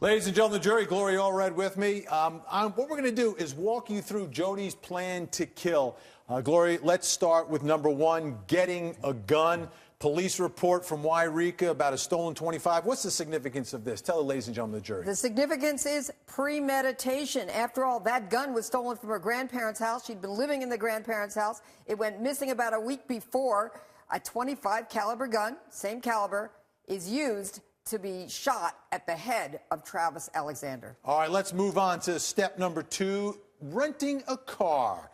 Ladies and gentlemen, the jury, Gloria Allred with me. What we're going to do is walk you through Jodi's plan to kill. Gloria, let's start with number one, getting a gun. Police report from Wairika about a stolen .25. What's the significance of this? Tell the ladies and gentlemen of the jury. The significance is premeditation. After all, that gun was stolen from her grandparents' house. She'd been living in the grandparents' house. It went missing about a week before. A .25 caliber gun, same caliber, is used to be shot at the head of Travis Alexander. All right, let's move on to step number two, renting a car.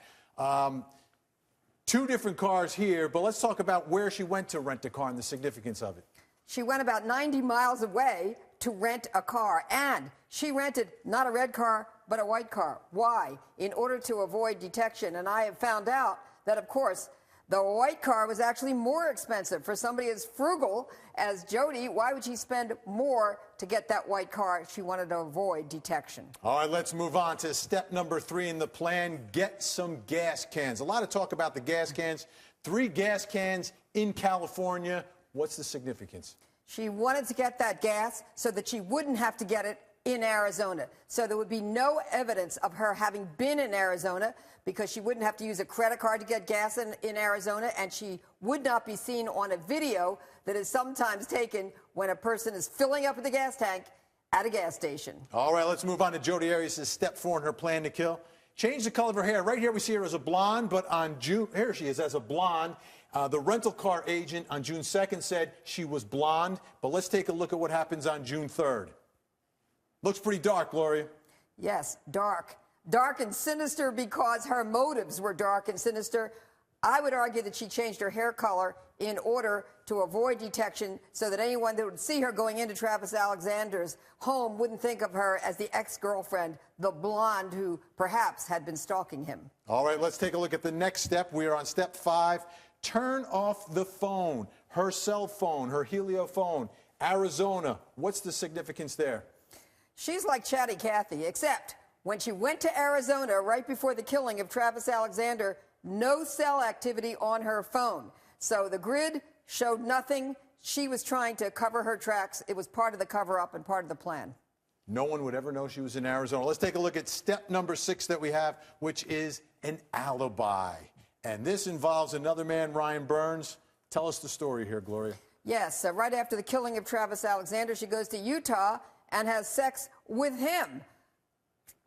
Two different cars here, but let's talk about where she went to rent a car and the significance of it. She went about 90 miles away to rent a car, and she rented not a red car, but a white car. Why? In order to avoid detection. And I have found out that, of course, the white car was actually more expensive. For somebody as frugal as Jodi, why would she spend more to get that white car? She wanted to avoid detection. All right, let's move on to step number three in the plan, get some gas cans. A lot of talk about the gas cans. 3 gas cans in California. What's the significance? She wanted to get that gas so that she wouldn't have to get it in Arizona. So there would be no evidence of her having been in Arizona, because she wouldn't have to use a credit card to get gas in Arizona, and she would not be seen on a video that is sometimes taken when a person is filling up at the gas tank at a gas station. All right, let's move on to Jodi Arias' step 4 in her plan to kill. Change the color of her hair. Right here we see her as a blonde, but on June, here she is as a blonde. The rental car agent on June 2nd said she was blonde, but let's take a look at what happens on June 3rd. Looks pretty dark, Gloria. Yes, dark. Dark and sinister because her motives were dark and sinister. I would argue that she changed her hair color in order to avoid detection so that anyone that would see her going into Travis Alexander's home wouldn't think of her as the ex-girlfriend, the blonde who perhaps had been stalking him. All right, let's take a look at the next step. We are on step 5. Turn off the phone, her cell phone, her Helio phone. Arizona, what's the significance there? She's like Chatty Cathy, except when she went to Arizona right before the killing of Travis Alexander, no cell activity on her phone. So the grid showed nothing. She was trying to cover her tracks. It was part of the cover-up and part of the plan. No one would ever know she was in Arizona. Let's take a look at step number 6 that we have, which is an alibi. And this involves another man, Ryan Burns. Tell us the story here, Gloria. Yes, right after the killing of Travis Alexander, she goes to Utah and has sex with him.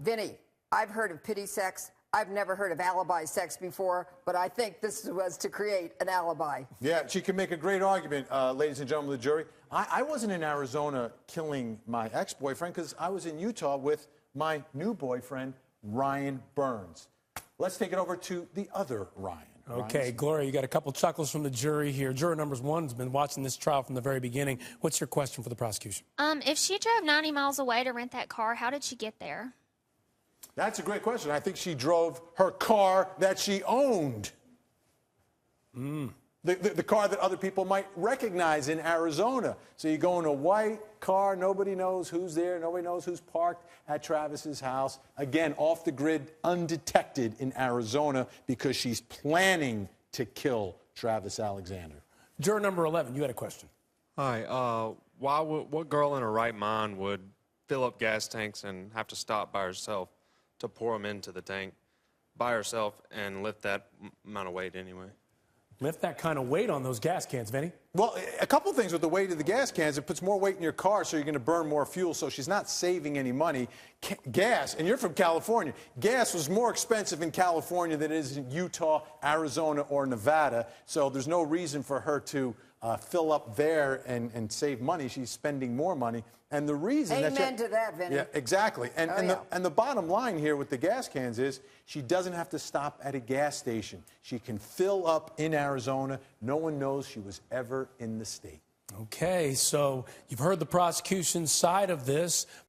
Vinny, I've heard of pity sex. I've never heard of alibi sex before, but I think this was to create an alibi. Yeah, she can make a great argument, ladies and gentlemen of the jury. I wasn't in Arizona killing my ex-boyfriend because I was in Utah with my new boyfriend, Ryan Burns. Let's take it over to the other Ryan. Okay, Gloria, you got a couple chuckles from the jury here. Juror number 1 has been watching this trial from the very beginning. What's your question for the prosecution? If she drove 90 miles away to rent that car, how did she get there? That's a great question. I think she drove her car that she owned. The car that other people might recognize in Arizona. So you go in a white car, nobody knows who's there, nobody knows who's parked at Travis's house. Again, off the grid, undetected in Arizona because she's planning to kill Travis Alexander. Juror number 11, you had a question. Hi, what girl in her right mind would fill up gas tanks and have to stop by herself to pour them into the tank by herself and lift that amount of weight anyway? Lift that kind of weight on those gas cans, Vinny. Well, a couple things with the weight of the gas cans. It puts more weight in your car, so you're going to burn more fuel, so she's not saving any money. Gas, and you're from California, gas was more expensive in California than it is in Utah, Arizona, or Nevada, so there's no reason for her to fill up there and save money. She's spending more money. And the reason Amen to that, Vinny. Yeah, exactly. And the bottom line here with the gas cans is she doesn't have to stop at a gas station. She can fill up in Arizona. No one knows she was ever in the state. Okay, so you've heard the prosecution's side of this.